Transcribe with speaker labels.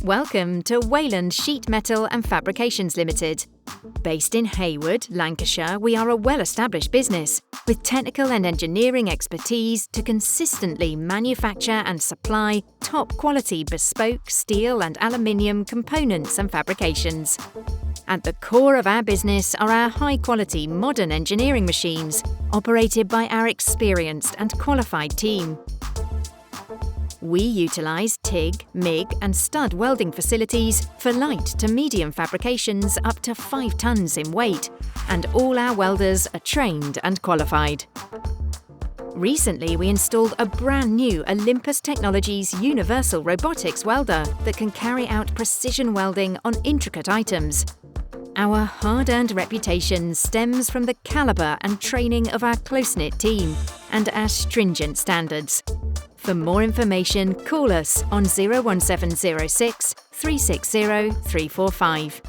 Speaker 1: Welcome to Wayland Sheet Metal and Fabrications Limited. Based in Hayward, Lancashire, we are a well-established business with technical and engineering expertise to consistently manufacture and supply top-quality bespoke steel and aluminium components and fabrications. At the core of our business are our high-quality modern engineering machines, operated by our experienced and qualified team. We utilise TIG, MIG and stud welding facilities for light to medium fabrications up to 5 tonnes in weight, and all our welders are trained and qualified. Recently, we installed a brand new Olympus Technologies universal robotics welder that can carry out precision welding on intricate items. Our hard-earned reputation stems from the calibre and training of our close-knit team and our stringent standards. For more information, call us on 01706 360 345.